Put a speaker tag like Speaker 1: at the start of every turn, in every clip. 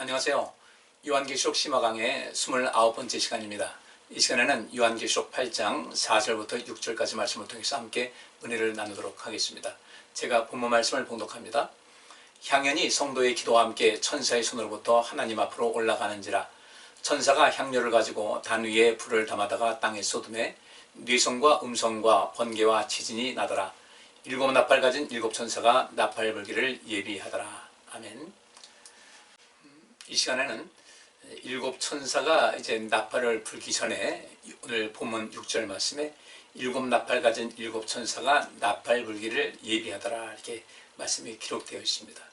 Speaker 1: 안녕하세요. 요한계시록 심화강의 29번째 시간입니다. 이 시간에는 요한계시록 8장 4절부터 6절까지 말씀을 통해서 함께 은혜를 나누도록 하겠습니다. 제가 본문 말씀을 봉독합니다. 향연이 성도의 기도와 함께 천사의 손으로부터 하나님 앞으로 올라가는지라. 천사가 향료를 가지고 단 위에 불을 담아다가 땅에 쏟음에 뇌성과 음성과 번개와 지진이 나더라. 일곱 나팔 가진 일곱 천사가 나팔 불기를 예비하더라. 아멘. 이 시간에는 일곱 천사가 이제 나팔을 불기 전에 오늘 본문 6절 말씀에 일곱 나팔 가진 일곱 천사가 나팔 불기를 예비하더라 이렇게 말씀이 기록되어 있습니다.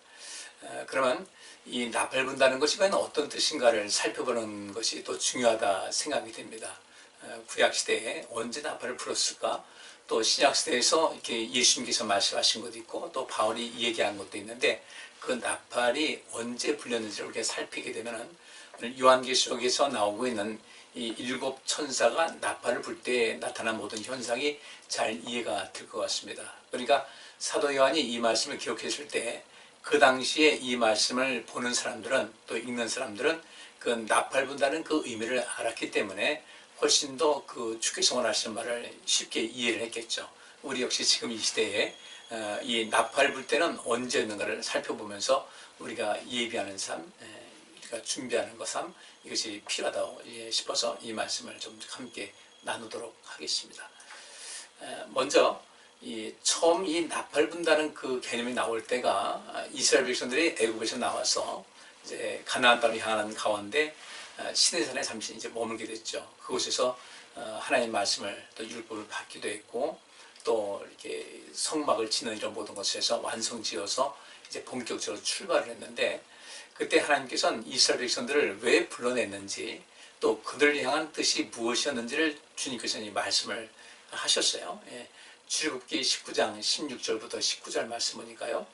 Speaker 1: 그러면 이 나팔 분다는 것이 과연 어떤 뜻인가를 살펴보는 것이 또 중요하다 생각이 됩니다. 구약시대에 언제 나팔을 불었을까? 또 신약시대에서 이렇게 예수님께서 말씀하신 것도 있고 또 바울이 얘기한 것도 있는데 그 나팔이 언제 불렸는지를 우리가 살피게 되면은 요한계시록에서 나오고 있는 이 일곱 천사가 나팔을 불 때 나타난 모든 현상이 잘 이해가 될 것 같습니다. 그러니까 사도 요한이 이 말씀을 기록했을 때 그 당시에 이 말씀을 보는 사람들은 또 읽는 사람들은 그 나팔 분다는 그 의미를 알았기 때문에 훨씬 더 그 주께서 원하시는 말을 쉽게 이해를 했겠죠. 우리 역시 지금 이 시대에 이 나팔 불 때는 언제였는가를 살펴보면서 우리가 예비하는 삶, 우리가 준비하는 것 삶, 이것이 필요하다고 싶어서 이 말씀을 좀 함께 나누도록 하겠습니다. 먼저 처음 이 나팔 분다는 그 개념이 나올 때가 이스라엘 백성들이 애굽에서 나와서 이제 가나안 땅을 향하는 가운데 시내산에 잠시 이제 머물게 됐죠. 그곳에서 하나님의 말씀을 또 율법을 받기도 했고 또 이렇게 성막을 짓는 이런 모든 것에서 완성지어서 이제 본격적으로 출발을 했는데 그때 하나님께서는 이스라엘 백성들을 왜 불러냈는지 또 그들을 향한 뜻이 무엇이었는지를 주님께서 이 말씀을 하셨어요. 출애굽기 19장 16절부터 19절 말씀 보니까요.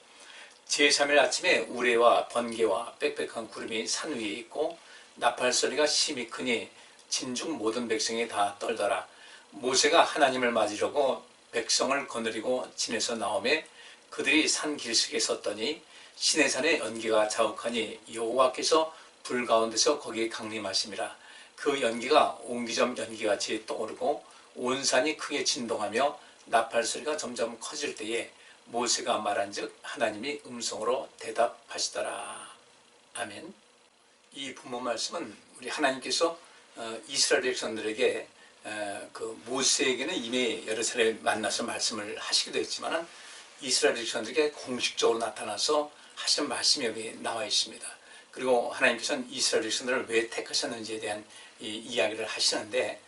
Speaker 1: 제3일 아침에 우레와 번개와 빽빽한 구름이 산 위에 있고 나팔 소리가 심히 크니 진중 모든 백성이 다 떨더라. 모세가 하나님을 맞으려고 백성을 거느리고 진에서 나오매 그들이 산 길석에 섰더니 시내산의 연기가 자욱하니 여호와께서 불 가운데서 거기에 강림하심이라. 그 연기가 옹기점 연기같이 떠오르고 온 산이 크게 진동하며 나팔 소리가 점점 커질 때에 모세가 말한즉 하나님이 음성으로 대답하시더라. 아멘. 이 본문 말씀은 우리 하나님께서 이스라엘 백성들에게 그 모세에게는 이미 여러 차례 만나서 말씀을 하시기도 했지만 이스라엘 백성들에게 공식적으로 나타나서 하신 말씀이 여기 나와 있습니다. 그리고 하나님께서는 이스라엘 백성들을 왜 택하셨는지에 대한 이야기를 하시는데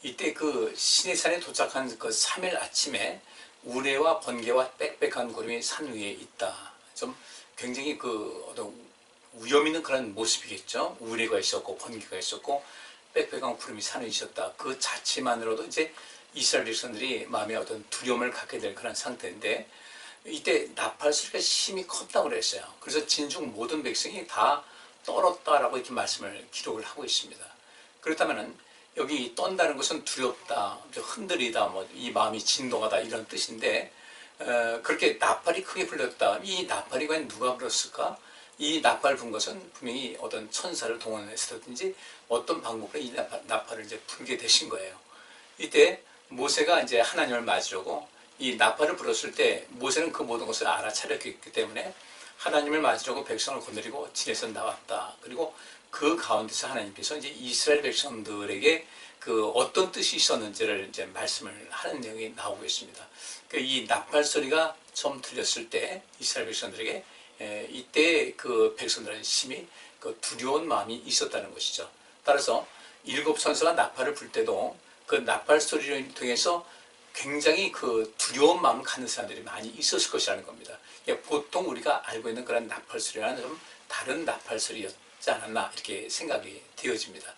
Speaker 1: 이때 그 시내산에 도착한 그 3일 아침에 우레와 번개와 빽빽한 구름이 산 위에 있다. 좀 굉장히 그 어떤 위험 있는 그런 모습이겠죠. 우레가 있었고 번개가 있었고 빽빽한 구름이 산에 있었다. 그 자체만으로도 이제 이스라엘 백성들이 마음에 어떤 두려움을 갖게 될 그런 상태인데 이때 나팔 소리가 심히 컸다고 그랬어요. 그래서 진중 모든 백성이 다 떨었다라고 이렇게 말씀을 기록을 하고 있습니다. 그렇다면은 여기 떤다는 것은 두렵다, 흔들리다, 뭐 이 마음이 진동하다 이런 뜻인데 그렇게 나팔이 크게 불렸다. 이 나팔이 과연 누가 불었을까? 이 나팔 분 것은 분명히 어떤 천사를 동원해서든지 어떤 방법으로 이 나팔을 이제 불게 되신 거예요. 이때 모세가 이제 하나님을 맞으려고 이 나팔을 불었을 때 모세는 그 모든 것을 알아차렸기 때문에 하나님을 맞으려고 백성을 거느리고 진에서 나왔다. 그리고 그 가운데서 하나님께서 이제 이스라엘 백성들에게 그 어떤 뜻이 있었는지를 이제 말씀을 하는 내용이 나오고 있습니다. 이 나팔 소리가 처음 들렸을 때 이스라엘 백성들에게 이때 그 백성들은 심히 그 두려운 마음이 있었다는 것이죠. 따라서 일곱 천사가 나팔을 불 때도 그 나팔 소리를 통해서 굉장히 그 두려운 마음을 갖는 사람들이 많이 있었을 것이라는 겁니다. 보통 우리가 알고 있는 그런 나팔 소리와는 좀 다른 나팔 소리였지 않았나 이렇게 생각이 되어집니다.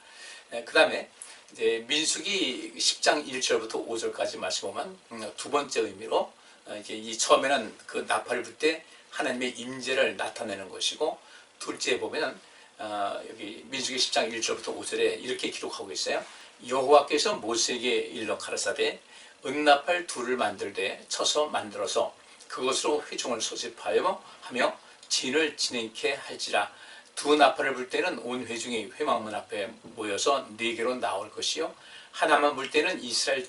Speaker 1: 그 다음에 이제 민수기 10장 1절부터 5절까지 말씀 보면 두 번째 의미로 이제 이 처음에는 그 나팔을 불 때 하나님의 임재를 나타내는 것이고 둘째 보면 여기 민수기 10장 1절부터 5절에 이렇게 기록하고 있어요. 여호와께서 모세에게 일러 가라사대 은나팔 둘을 만들되 쳐서 만들어서 그것으로 회중을 소집하여 하며 진을 진행케 할지라. 두 나팔을 불 때는 온 회중이 회막문 앞에 모여서 네 개로 나올 것이요 하나만 불 때는 이스라엘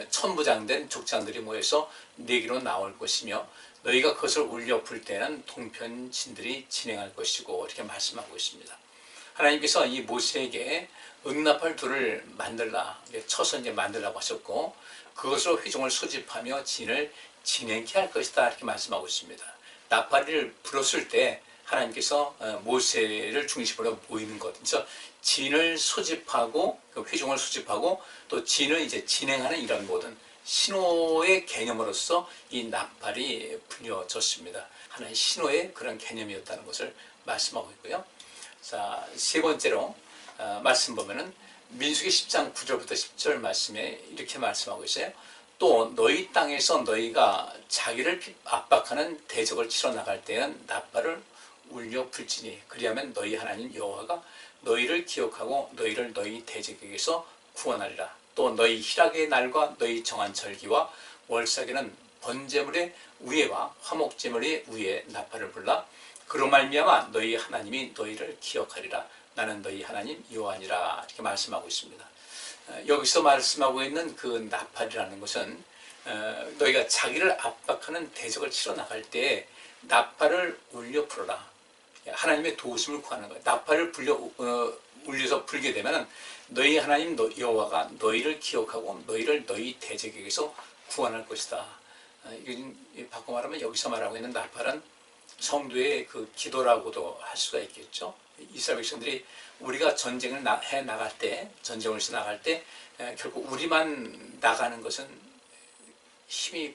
Speaker 1: 천부장된 족장들이 모여서 네 개로 나올 것이며 너희가 그것을 울려 불 때는 동편진들이 진행할 것이고 이렇게 말씀하고 있습니다. 하나님께서 이 모세에게 응나팔 둘을 만들라 쳐서 이제 만들라고 하셨고 그것으로 회중을 소집하며 진을 진행케 할 것이다 이렇게 말씀하고 있습니다. 나팔을 불었을 때 하나님께서 모세를 중심으로 모이는 것, 그래서 진을 소집하고 회중을 소집하고 또 진을 이제 진행하는 이런 모든 신호의 개념으로서 이 나팔이 불려졌습니다. 하나의 신호의 그런 개념이었다는 것을 말씀하고 있고요. 자, 세 번째로 말씀 보면은 민수기 10장 9절부터 10절 말씀에 이렇게 말씀하고 있어요. 또 너희 땅에서 너희가 자기를 압박하는 대적을 치러 나갈 때는 나팔을 울려 불지니 그리하면 너희 하나님 여호와가 너희를 기억하고 너희를 너희 대적에게서 구원하리라. 또 너희 희락의 날과 너희 정한 절기와 월삭에는 번제물의 위에와 화목제물의 위에 나팔을 불라. 그로 말미암아 너희 하나님이 너희를 기억하리라. 나는 너희 하나님 여호와니라. 이렇게 말씀하고 있습니다. 여기서 말씀하고 있는 그 나팔이라는 것은 너희가 자기를 압박하는 대적을 치러 나갈 때 나팔을 울려 불어라. 하나님의 도우심을 구하는 거예요. 나팔을 울려서 불게 되면 너희 하나님 여호와가 너희를 기억하고 너희를 너희 대적에게서 구원할 것이다. 바꿔 말하면 여기서 말하고 있는 나팔은 성도의 그 기도라고도 할 수가 있겠죠. 이스라엘 백성들이 우리가 전쟁을 해 나갈 때, 전쟁을 해서 나갈 때 결국 우리만 나가는 것은 힘이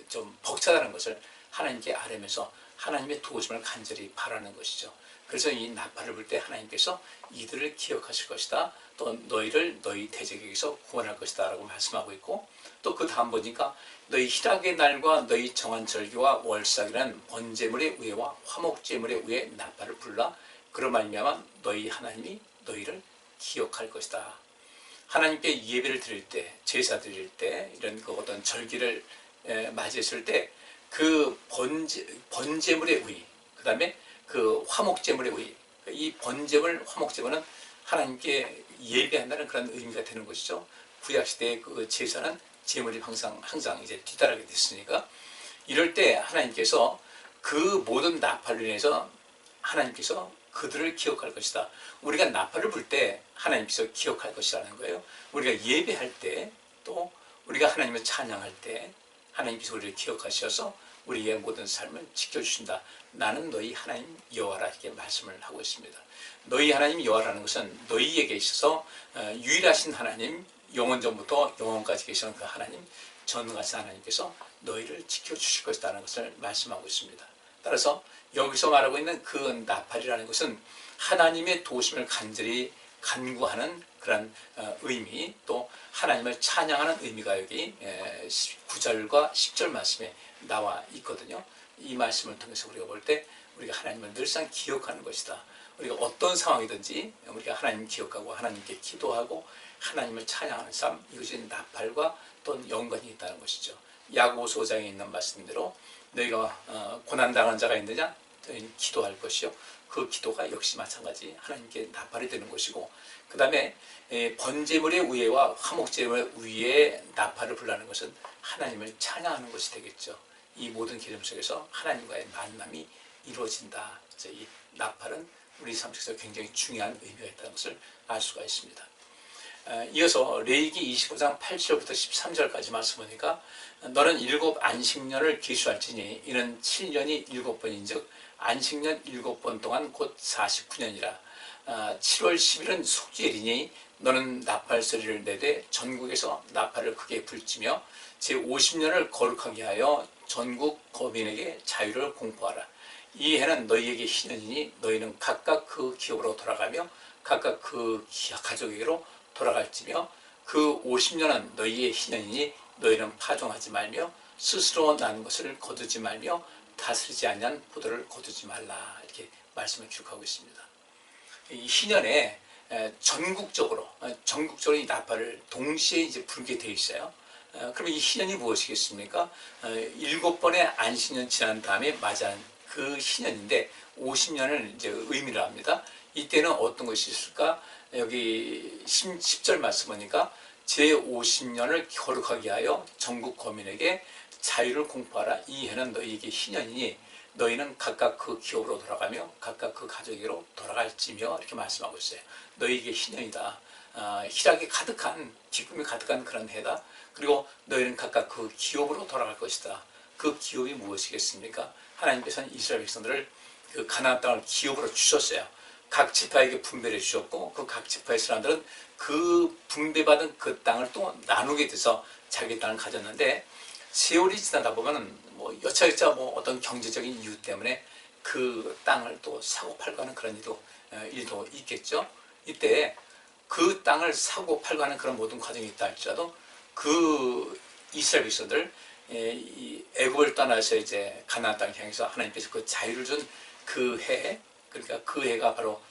Speaker 1: 좀 벅차다는 것을 하나님께 아뢰면서 하나님의 도우심을 간절히 바라는 것이죠. 그래서 이 나팔을 불 때 하나님께서 이들을 기억하실 것이다. 또 너희를 너희 대적에게서 구원할 것이다 라고 말씀하고 있고 또 그 다음 보니까 너희 희락의 날과 너희 정한 절기와 월삭이라는 번제물의 위에와 화목제물의 위에 나팔을 불라. 그로 말미암아 너희 하나님이 너희를 기억할 것이다. 하나님께 예배를 드릴 때, 제사 드릴 때, 이런 그 어떤 절기를 맞이했을 때 그 번제물의 위, 그 다음에 그 화목제물의 위, 이 번제물, 화목제물은 하나님께 예배한다는 그런 의미가 되는 것이죠. 구약시대의 그 제사는 제물이 항상 이제 뒤따르게 됐으니까 이럴 때 하나님께서 그 모든 나팔로 인해서 하나님께서 그들을 기억할 것이다. 우리가 나팔을 불 때 하나님께서 기억할 것이라는 거예요. 우리가 예배할 때 또 우리가 하나님을 찬양할 때 하나님께서 우리를 기억하셔서 우리의 모든 삶을 지켜주신다. 나는 너희 하나님 여호와라 이렇게 말씀을 하고 있습니다. 너희 하나님 여호와라는 것은 너희에게 있어서 유일하신 하나님, 영원전부터 영원까지 계시는 그 하나님, 전능하신 하나님께서 너희를 지켜주실 것이라는 것을 말씀하고 있습니다. 따라서 여기서 말하고 있는 그 나팔이라는 것은 하나님의 도우심을 간절히 간구하는 그런 의미, 또 하나님을 찬양하는 의미가 여기 9절과 10절 말씀에 나와 있거든요. 이 말씀을 통해서 우리가 볼 때 우리가 하나님을 늘상 기억하는 것이다. 우리가 어떤 상황이든지 우리가 하나님 기억하고 하나님께 기도하고 하나님을 찬양하는 삶, 이것이 나팔과 또 연관이 있다는 것이죠. 야고보서 5장에 있는 말씀대로 너희가 고난당한 자가 있느냐? 너희는 기도할 것이요. 그 기도가 역시 마찬가지 하나님께 나팔이 되는 것이고 그 다음에 번제물의 위에와 화목제물 위에 나팔을 불라는 것은 하나님을 찬양하는 것이 되겠죠. 이 모든 개념 속에서 하나님과의 만남이 이루어진다. 이 나팔은 우리 삶 속에서 굉장히 중요한 의미가 있다는 것을 알 수가 있습니다. 이어서 레위기 25장 8절부터 13절까지 말씀 보니까 너는 7 안식년을 계수할지니 이는 7년이 7번인즉 안식년 7번 동안 곧 49년이라 7월 10일은 속죄일이니 너는 나팔 소리를 내되 전국에서 나팔을 크게 불지며 제50년을 거룩하게 하여 전국 거민에게 자유를 공포하라. 이 해는 너희에게 희년이니 너희는 각각 그 기업으로 돌아가며 각각 그 가족에게로 돌아갈지며 그 50년은 너희의 희년이니 너희는 파종하지 말며 스스로 난 것을 거두지 말며 다스리지 않는 포도를 거두지 말라. 이렇게 말씀을 기록하고 있습니다. 이 희년에 전국적으로 이 나팔을 동시에 이제 불게 되어 있어요. 그러면 이 희년이 무엇이겠습니까? 7번의 안식년 지난 다음에 맞이한 그 희년인데 50년을 이제 의미를 합니다. 이때는 어떤 것이 있을까? 여기 10절 말씀 보니까 제50년을 거룩하게 하여 전국 거민에게 자유를 공포하라. 이 해는 너희에게 희년이니 너희는 각각 그 기업으로 돌아가며 각각 그 가족으로 돌아갈지며 이렇게 말씀하고 있어요. 너희에게 희년이다. 희락이 가득한, 기쁨이 가득한 그런 해다. 그리고 너희는 각각 그 기업으로 돌아갈 것이다. 그 기업이 무엇이겠습니까? 하나님께서는 이스라엘 백성들을 그 가나안 땅을 기업으로 주셨어요. 각 지파에게 분배를 주셨고 그 각 지파의 사람들은 그 분배받은 그 땅을 또 나누게 돼서 자기 땅을 가졌는데 세월이 지나다 보면은 뭐 여차여차 뭐 어떤 경제적인 이유 때문에 그 땅을 또 사고 팔고 하는 그런 일도 있겠죠. 이때 그 땅을 사고 팔고 하는 그런 모든 과정이 있다 할지라도 그 이스라엘 백성들 애굽을 떠나서 이제 가나안 땅 향해서 하나님께서 그 자유를 준 그 해, 그러니까 그 해가 바로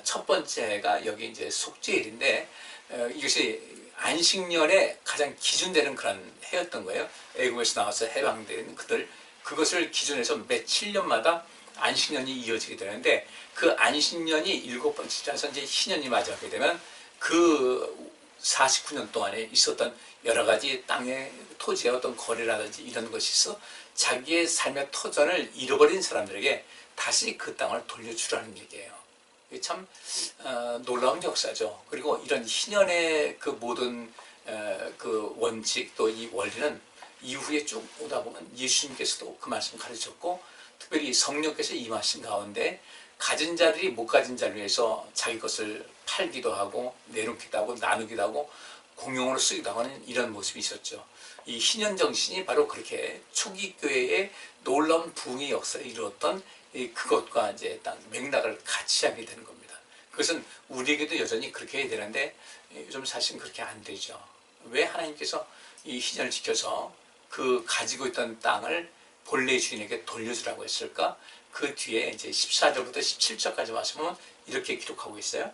Speaker 1: 첫 번째 해가 여기 이제 속죄일인데 이것이 안식년에 가장 기준되는 그런 해였던 거예요. 애굽에서 나와서 해방된 그들, 그것을 기준해서 매 7년마다 안식년이 이어지게 되는데 그 안식년이 7번째 지나서 이제 희년이 맞이하게 되면 그 49년 동안에 있었던 여러 가지 땅의 토지의 어떤 거래라든지 이런 것이 있어 자기의 삶의 터전을 잃어버린 사람들에게 다시 그 땅을 돌려주라는 얘기예요. 이게 참 놀라운 역사죠. 그리고 이런 희년의 그 모든 그 원칙 또 이 원리는 이후에 쭉 오다 보면 예수님께서도 그 말씀 가르쳤고 특별히 성령께서 임하신 가운데 가진 자들이 못 가진 자를 위해서 자기 것을 팔기도 하고 내놓기도 하고 나누기도 하고 공용으로 쓰기도 하는 이런 모습이 있었죠. 이 희년 정신이 바로 그렇게 초기 교회의 놀라운 부흥의 역사를 이루었던 그것과 이제 딱 맥락을 같이 하게 되는 겁니다. 그것은 우리에게도 여전히 그렇게 해야 되는데 요즘 사실 그렇게 안 되죠. 왜 하나님께서 이 희년을 지켜서 그 가지고 있던 땅을 본래 주인에게 돌려주라고 했을까? 그 뒤에 이제 14절부터 17절까지 말씀은 이렇게 기록하고 있어요.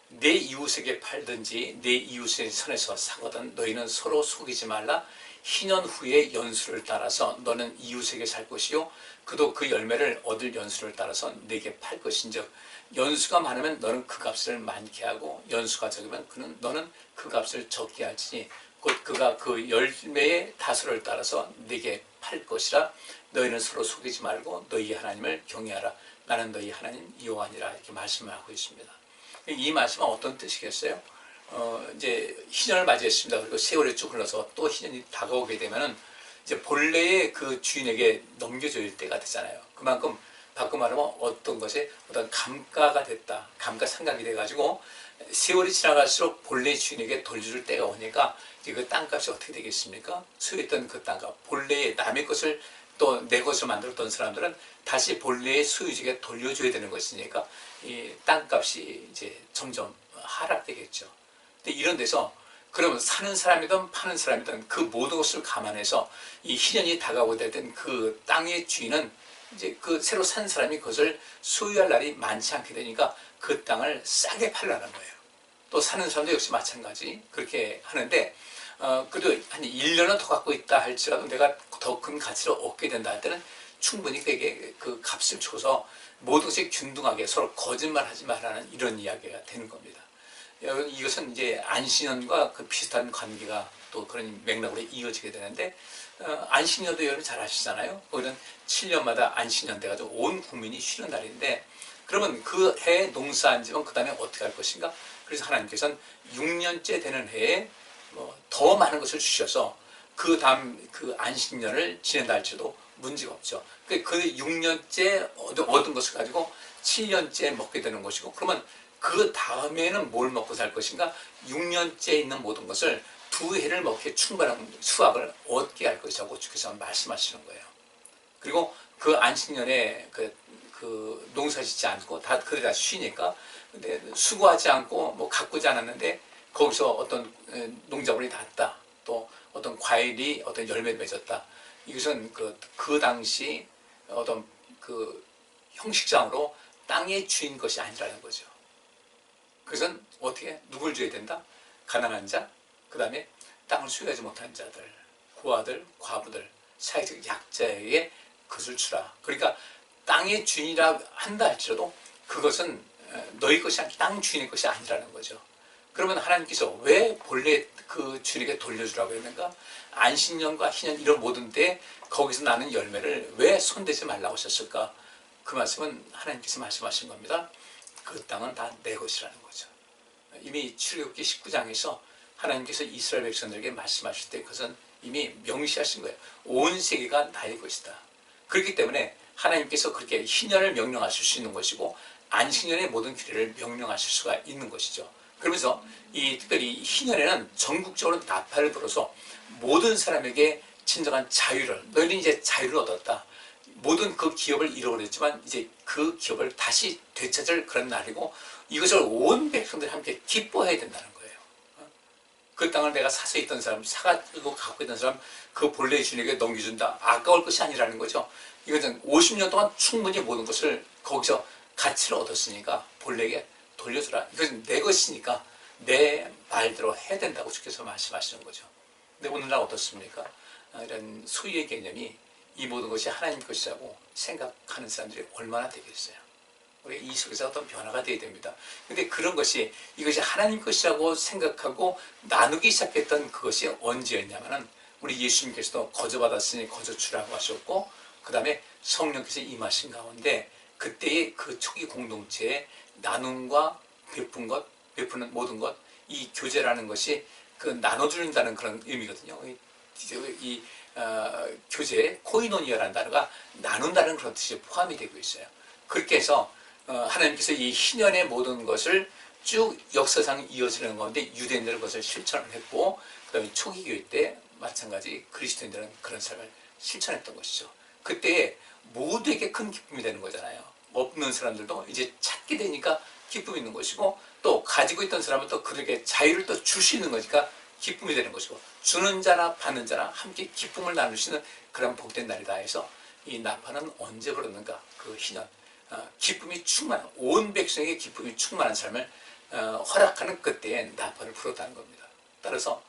Speaker 1: 내 이웃에게 팔든지 내 이웃의 선에서 사거든 너희는 서로 속이지 말라. 희년 후에 연수를 따라서 너는 이웃에게 살 것이요 그도 그 열매를 얻을 연수를 따라서 내게 팔 것인즉 연수가 많으면 너는 그 값을 많게 하고 연수가 적으면 너는 그 값을 적게 할지니 곧 그가 그 열매의 다수를 따라서 내게 팔 것이라. 너희는 서로 속이지 말고 너희 하나님을 경외하라. 나는 너희 하나님 여호와니라. 이렇게 말씀을 하고 있습니다. 이 말씀은 어떤 뜻이겠어요? 이제 희년을 맞이했습니다. 그리고 세월이 쭉 흘러서 또 희년이 다가오게 되면은 이제 본래의 그 주인에게 넘겨줄 때가 되잖아요. 그만큼 바꿔 말하면 어떤 것에 어떤 감가가 됐다. 감가상각이 돼가지고 세월이 지나갈수록 본래 주인에게 돌려줄 때가 오니까 이제 그 땅값이 어떻게 되겠습니까? 소유했던 그 땅값, 본래의 남의 것을 또 내 것을 만들었던 사람들은 다시 본래의 소유주에게 돌려줘야 되는 것이니까 이 땅값이 이제 점점 하락되겠죠. 근데 이런 데서 그러면 사는 사람이든 파는 사람이든 그 모든 것을 감안해서 이 희년이 다가오게 되던 그 땅의 주인은 이제 그 새로 산 사람이 그것을 소유할 날이 많지 않게 되니까 그 땅을 싸게 팔라는 거예요. 또 사는 사람도 역시 마찬가지 그렇게 하는데 그래도 한 1년은 더 갖고 있다 할지라도 내가 더 큰 가치를 얻게 된다 할 때는 충분히 그에게 그 값을 줘서 모든 것이 균등하게 서로 거짓말하지 말라는 이런 이야기가 되는 겁니다. 이것은 이제 안식년과 그 비슷한 관계가 또 그런 맥락으로 이어지게 되는데 안식년도 여러분 잘 아시잖아요. 거기는 7년마다 안식년 돼가지고 온 국민이 쉬는 날인데 그러면 그 해에 농사한 집은 그 다음에 어떻게 할 것인가? 그래서 하나님께서는 6년째 되는 해에 더 많은 것을 주셔서 그 다음 그 안식년을 지낸다 할지도 문제가 없죠. 그 6년째 얻은 것을 가지고 7년째 먹게 되는 것이고 그러면 그 다음에는 뭘 먹고 살 것인가? 6년째 있는 모든 것을 2해를 먹기에 충분한 수확을 얻게 할 것이라고 주께서 말씀하시는 거예요. 그리고 그 안식년에 그 농사 짓지 않고 그들 다 쉬니까 근데 수고하지 않고 뭐 가꾸지 않았는데 거기서 어떤 농작물이 났다. 또 어떤 과일이 어떤 열매를 맺었다. 이것은 그 당시 어떤 그 형식상으로 땅의 주인 것이 아니라는 거죠. 그것은 어떻게 누굴 줘야 된다? 가난한 자, 그 다음에 땅을 소유하지 못한 자들, 고아들, 과부들, 사회적 약자에게 그것을 주라. 그러니까 땅의 주인이라 한다 할지라도 그것은 너희 것이 아니라 땅 주인의 것이 아니라는 거죠. 그러면 하나님께서 왜 본래 그 주인에게 돌려주라고 했는가? 안식년과 희년 이런 모든 때 거기서 나는 열매를 왜 손대지 말라고 하셨을까? 그 말씀은 하나님께서 말씀하신 겁니다. 그 땅은 다 내 것이라는 거죠. 이미 출애굽기 19장에서 하나님께서 이스라엘 백성들에게 말씀하실 때 그것은 이미 명시하신 거예요. 온 세계가 나의 것이다. 그렇기 때문에 하나님께서 그렇게 희년을 명령하실 수 있는 것이고 안식년의 모든 규례를 명령하실 수가 있는 것이죠. 그러면서 이 특별히 희년에는 전국적으로 나팔을 불어서 모든 사람에게 진정한 자유를, 너희는 이제 자유를 얻었다. 모든 그 기업을 잃어버렸지만 이제 그 기업을 다시 되찾을 그런 날이고 이것을 온 백성들이 함께 기뻐해야 된다는 거예요. 그 땅을 내가 사서 있던 사람, 사가지고 갖고 있던 사람 그 본래의 주인에게 넘겨준다. 아까울 것이 아니라는 거죠. 이것은 50년 동안 충분히 모든 것을 거기서 가치를 얻었으니까 본래에게 돌려주라. 이것은 내 것이니까 내 말대로 해야 된다고 주께서 말씀하시는 거죠. 근데 오늘날 어떻습니까? 이런 소유의 개념이 이 모든 것이 하나님 것이라고 생각하는 사람들이 얼마나 되겠어요. 우리 이 속에서 어떤 변화가 되어야 됩니다. 근데 그런 것이 이것이 하나님 것이라고 생각하고 나누기 시작했던 그것이 언제였냐면은 우리 예수님께서도 거저받았으니 거저주라고 하셨고 그 다음에 성령께서 임하신 가운데 그때의 그 초기 공동체의 나눔과 베푼 것, 베푸는 모든 것, 이 교제라는 것이 그 나눠주는다는 그런 의미거든요. 교제, 코이노니아라는 단어가 나눈다는 그런 뜻이 포함이 되고 있어요. 그렇게 해서 하나님께서 이 희년의 모든 것을 쭉 역사상 이어지는 가운데 유대인들은 그것을 실천을 했고 그 다음에 초기 교회 때 마찬가지 그리스도인들은 그런 삶을 실천했던 것이죠. 그때 모두에게 큰 기쁨이 되는 거잖아요. 없는 사람들도 이제 찾게 되니까 기쁨이 있는 것이고 또 가지고 있던 사람은 또 그들에게 자유를 또 줄 수 있는 거니까 기쁨이 되는 것이고 주는 자나 받는 자나 함께 기쁨을 나눌 수 있는 그런 복된 날이다 해서 이 나팔은 언제 불었는가? 그 희년 기쁨이 충만한 온 백성에게 기쁨이 충만한 삶을 허락하는 그때에 나팔을 불었다는 겁니다. 따라서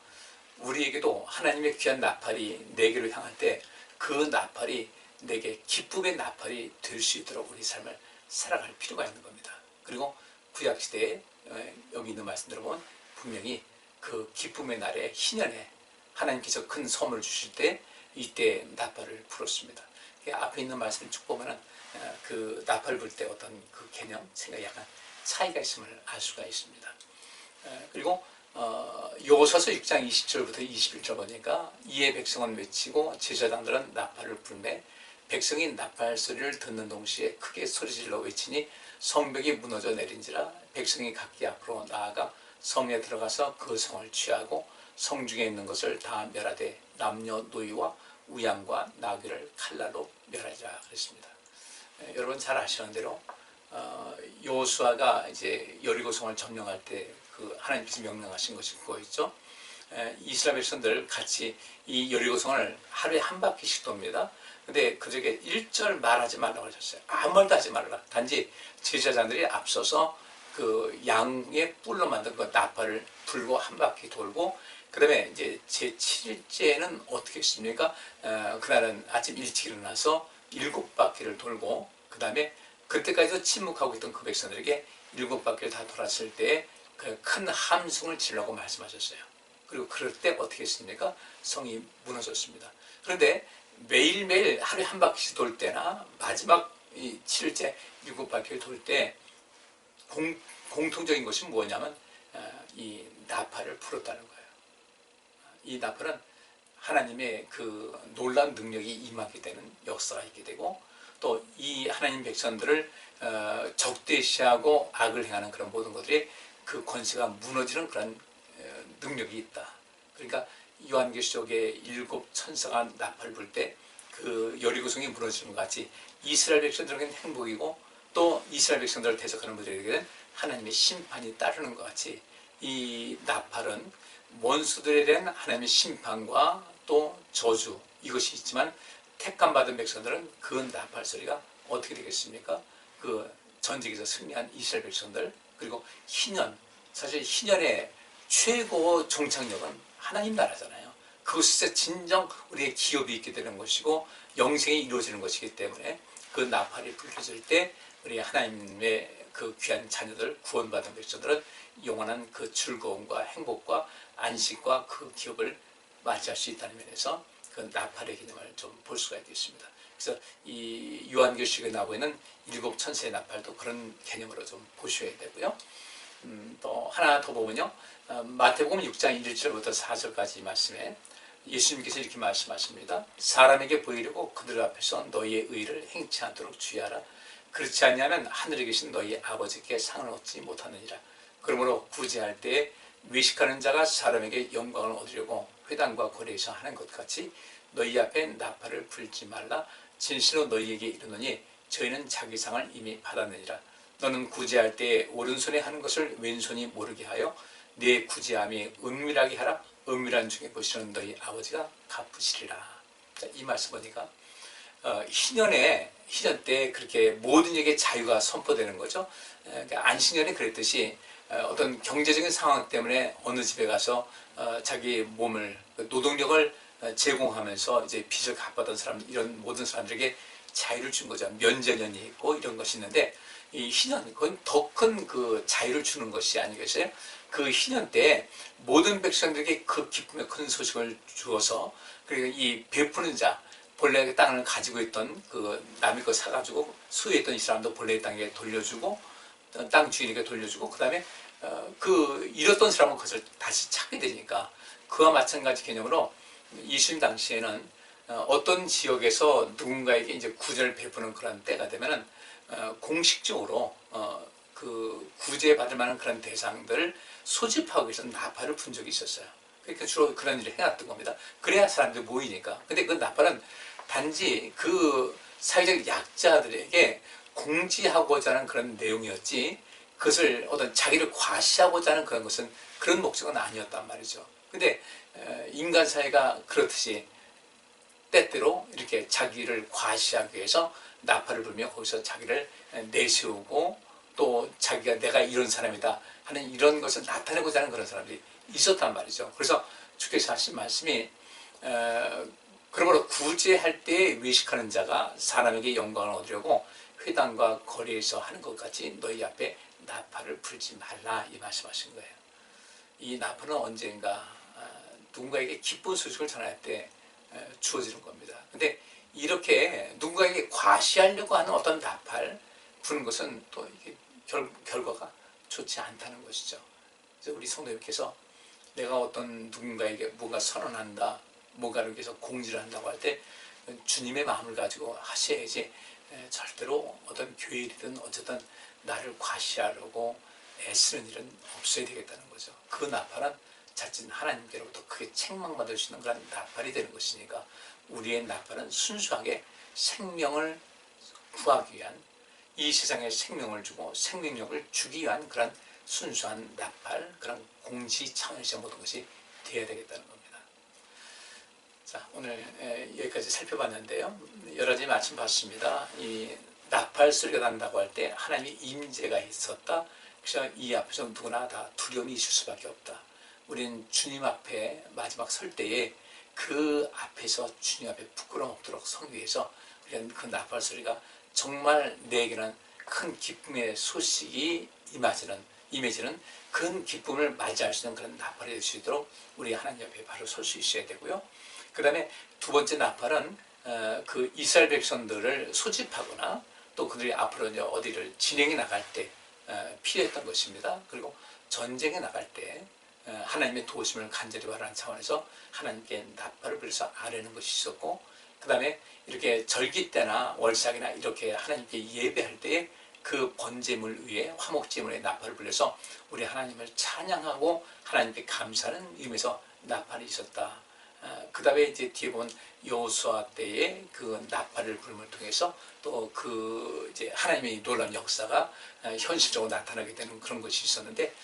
Speaker 1: 우리에게도 하나님의 귀한 나팔이 내게로 향할 때 그 나팔이 내게 기쁨의 나팔이 될 수 있도록 우리 삶을 살아갈 필요가 있는 겁니다. 그리고 구약시대에 여기 있는 말씀들을 보면 분명히 그 기쁨의 날에 희년에 하나님께서 큰 선물을 주실 때 이때 나팔을 불었습니다. 앞에 있는 말씀을 쭉 보면은 그 나팔을 불 때 어떤 그 개념, 생각이 약간 차이가 있음을 알 수가 있습니다. 그리고 여호수아서 6장 20절부터 21절 보니까 이에 백성은 외치고 제사장들은 나팔을 불매 백성이 나팔 소리를 듣는 동시에 크게 소리질러 외치니 성벽이 무너져 내린지라 백성이 각기 앞으로 나아가 성에 들어가서 그 성을 취하고 성중에 있는 것을 다 멸하되 남녀 노이와 우양과 나귀를 칼날로 멸하자 그랬습니다. 여러분 잘 아시는 대로 여호수아가 이제 여리고성을 점령할 때 그 하나님께서 명령하신 것이 그거였죠. 이스라엘 백성들 같이 이 여리고성을 하루에 한 바퀴씩 돕니다. 근데 그들에게 일절 말하지 말라고 하셨어요. 아무 말도 하지 말라. 단지 제사장들이 앞서서 그 양의 뿔로 만든 그 나팔을 불고 한 바퀴 돌고 그 다음에 이제 제7일째는 어떻게 했습니까? 그날은 아침 일찍 일어나서 7바퀴를 돌고 그 다음에 그때까지도 침묵하고 있던 그 백성들에게 7바퀴를 다 돌았을 때 그 큰 함성을 지르라고 말씀하셨어요. 그리고 그럴 때 어떻게 했습니까? 성이 무너졌습니다. 그런데 매일매일 하루에 한 바퀴씩 돌 때나 마지막 이 7일째 7바퀴를 돌 때 공통적인 것이 뭐냐면 이 나팔을 불었다는 거예요. 이 나팔은 하나님의 그 놀라운 능력이 임하게 되는 역사가 있게 되고 또 이 하나님 백성들을 적대시하고 악을 행하는 그런 모든 것들이 그 권세가 무너지는 그런 능력이 있다. 그러니까 요한계시록의 7 천사가 나팔 불 때 그 여리고성이 무너지는 것 같이 이스라엘 백성들에게는 행복이고 또 이스라엘 백성들을 대적하는 분들에게는 하나님의 심판이 따르는 것 같이 이 나팔은 원수들에 대한 하나님의 심판과 또 저주 이것이 있지만 택감 받은 백성들은 그 나팔 소리가 어떻게 되겠습니까? 그 전쟁에서 승리한 이스라엘 백성들 그리고 희년 사실 희년의 최고 종착역은 하나님 나라잖아요. 그것에서 진정 우리의 기업이 있게 되는 것이고 영생이 이루어지는 것이기 때문에 그 나팔이 불켜질 때 우리 하나님의 그 귀한 자녀들, 구원받은 백성들은 영원한 그 즐거움과 행복과 안식과 그 기업을 맞이할 수 있다는 면에서 그 나팔의 개념을 좀 볼 수가 있겠습니다. 그래서 이 요한계시록에 나오고 있는 일곱 천사의 나팔도 그런 개념으로 좀 보셔야 되고요. 또 하나 더 보면요. 마태복음 6장 1절부터 4절까지 말씀에 예수님께서 이렇게 말씀하십니다. 사람에게 보이려고 그들 앞에서 너희의 의를 행치 않도록 주의하라. 그렇지 않냐면 하늘에 계신 너희 아버지께 상을 얻지 못하느니라. 그러므로 구제할 때에 외식하는 자가 사람에게 영광을 얻으려고 회당과 거리에서 하는 것 같이 너희 앞에 나팔을 불지 말라. 진실로 너희에게 이르노니 저희는 자기 상을 이미 받았느니라. 너는 구제할 때에 오른손에 하는 것을 왼손이 모르게 하여 내 구제함이 은밀하게 하라. 은밀한 중에 보시는 너희 아버지가 갚으시리라. 자, 이 말씀 보니까 희년 때 그렇게 모든 에게 자유가 선포되는 거죠. 그러니까 안식년에 그랬듯이 어떤 경제적인 상황 때문에 어느 집에 가서 자기 몸을 노동력을 제공하면서 이제 빚을 갚았던 사람, 이런 모든 사람들에게 자유를 준 거죠. 면제년이 있고 이런 것이 있는데 이 희년, 그건 더 큰 그 자유를 주는 것이 아니겠어요? 그 희년 때 모든 백성들에게 그 기쁨의 큰 소식을 주어서 그리고 이 베푸는 자, 본래 땅을 가지고 있던 그 남의 거 사가지고 소유했던 이 사람도 본래 땅에 돌려주고 땅 주인에게 돌려주고 그 다음에 그 잃었던 사람은 그것을 다시 찾게 되니까 그와 마찬가지 개념으로 예수님 당시에는 어떤 지역에서 누군가에게 이제 구제를 베푸는 그런 때가 되면은 공식적으로 그 구제받을 만한 그런 대상들을 소집하기 위해서 나팔을 분 적이 있었어요. 그러니까 주로 그런 일을 해놨던 겁니다. 그래야 사람들이 모이니까. 근데 그 나팔은 단지 그 사회적 약자들에게 공지하고자 하는 그런 내용이었지 그것을 어떤 자기를 과시하고자 하는 그런 것은 그런 목적은 아니었단 말이죠. 근데 인간 사회가 그렇듯이 때때로 이렇게 자기를 과시하기 위해서 나팔을 불며 거기서 자기를 내세우고 또 자기가 내가 이런 사람이다 하는 이런 것을 나타내고자 하는 그런 사람들이 있었단 말이죠. 그래서 주께서 하신 말씀이 그러므로 구제할 때 외식하는 자가 사람에게 영광을 얻으려고 회당과 거리에서 하는 것 같이 너희 앞에 나팔을 불지 말라 이 말씀하신 거예요. 이 나팔은 언젠가 누군가에게 기쁜 소식을 전할 때 주어지는 겁니다. 근데 이렇게 누군가에게 과시하려고 하는 어떤 나팔 부는 것은 또 이게 결과가 좋지 않다는 것이죠. 그래서 우리 성도님께서 내가 어떤 누군가에게 뭔가 선언한다, 뭔가를 위해서 공지를 한다고 할 때 주님의 마음을 가지고 하셔야지 절대로 어떤 교회 일이든 어쨌든 나를 과시하려고 애쓰는 일은 없어야 되겠다는 거죠. 그 나팔은 자칫 하나님께로부터 크게 책망받을 수 있는 그런 나팔이 되는 것이니까 우리의 나팔은 순수하게 생명을 구하기 위한 이 세상에 생명을 주고 생명력을 주기 위한 그런 순수한 나팔, 그런 공지 차원에서 모든 것이 되어야 되겠다는 겁니다. 자, 오늘 여기까지 살펴봤는데요. 여러 가지 말씀 봤습니다. 이 나팔 소리가 난다고 할 때 하나님의 임재가 있었다. 그래서 이 앞에서 누구나 다 두려움이 있을 수밖에 없다. 우리는 주님 앞에 마지막 설 때에 그 앞에서 주님 앞에 부끄러움 없도록 서기 위해서 우리는 그 나팔 소리가 정말 내게는 큰 기쁨의 소식이 임해지는 큰 기쁨을 맞이할 수 있는 그런 나팔이 될 수 있도록 우리 하나님 앞에 바로 설 수 있어야 되고요. 그 다음에 두 번째 나팔은 그 이스라엘 백성들을 소집하거나 또 그들이 앞으로 이제 어디를 진행해 나갈 때 필요했던 것입니다. 그리고 전쟁에 나갈 때 하나님의 도우심을 간절히 바라는 차원에서 하나님께 나팔을 불려서 아뢰는 것이 있었고 그 다음에 이렇게 절기 때나 월삭이나 이렇게 하나님께 예배할 때에 그 번제물 위에 화목제물에 나팔을 불려서 우리 하나님을 찬양하고 하나님께 감사하는 의미에서 나팔이 있었다. 그 다음에 이제 뒤에 보면 여호수아 때에 그 나팔을 부름을 통해서 또 그 이제 하나님의 놀라운 역사가 현실적으로 나타나게 되는 그런 것이 있었는데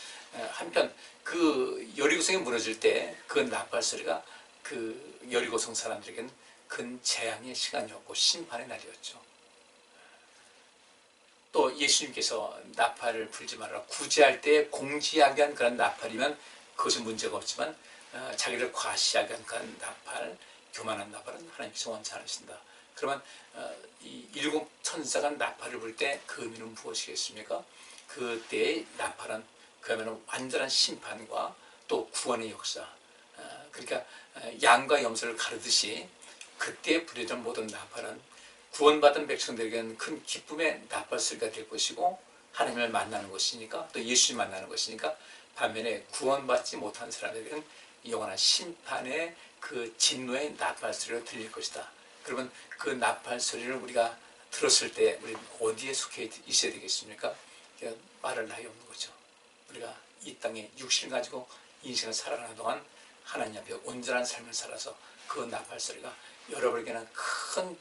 Speaker 1: 한편 그 여리고성이 무너질 때 그 나팔 소리가 그 여리고성 사람들에게는 큰 재앙의 시간이었고 심판의 날이었죠. 또 예수님께서 나팔을 불지 말아라 구제할 때 공지하게 한 그런 나팔이면 그것은 문제가 없지만 자기를 과시하게 한 그런 나팔, 교만한 나팔은 하나님께서 원치 않으신다. 그러면 이 일곱 천사가 나팔을 불 때 그 의미는 무엇이겠습니까? 그때의 나팔은 그야말로 완전한 심판과 또 구원의 역사, 그러니까 양과 염소를 가르듯이 그때 부려진 모든 나팔은 구원받은 백성들에게는 큰 기쁨의 나팔 소리가 될 것이고 하나님을 만나는 것이니까 또 예수님 만나는 것이니까, 반면에 구원받지 못한 사람에게는 영원한 심판의 그 진노의 나팔 소리가 들릴 것이다. 그러면 그 나팔 소리를 우리가 들었을 때 우리는 어디에 속해 있어야 되겠습니까? 말할 나위 없는 거죠. 우리가 이 땅에 육신을 가지고 인생을 살아가는 동안 하나님 앞에 온전한 삶을 살아서 그 나팔 소리가 여러분에게는 큰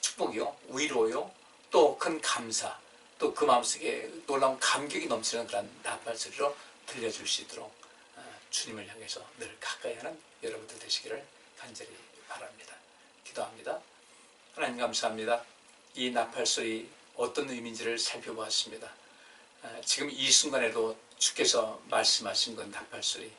Speaker 1: 축복이요, 위로요, 또 큰 감사, 또 그 마음속에 놀라운 감격이 넘치는 그런 나팔 소리로 들려줄 수 있도록 주님을 향해서 늘 가까이 하는 여러분들 되시기를 간절히 바랍니다. 기도합니다. 하나님 감사합니다. 이 나팔 소리 어떤 의미인지를 살펴보았습니다. 지금 이 순간에도 주께서 말씀하신 건 나팔 소리,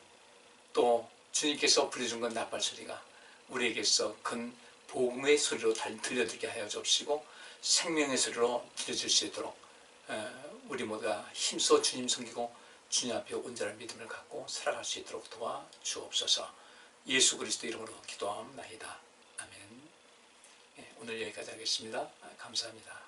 Speaker 1: 또 주님께서 불러준 건 나팔 소리가 우리에게서 큰 복음의 소리로 들려들게 하여 주시고 생명의 소리로 들려줄 수 있도록 우리 모두가 힘써 주님 섬기고 주님 앞에 온전한 믿음을 갖고 살아갈 수 있도록 도와 주옵소서. 예수 그리스도 이름으로 기도하옵나이다. 아멘. 오늘 여기까지 하겠습니다. 감사합니다.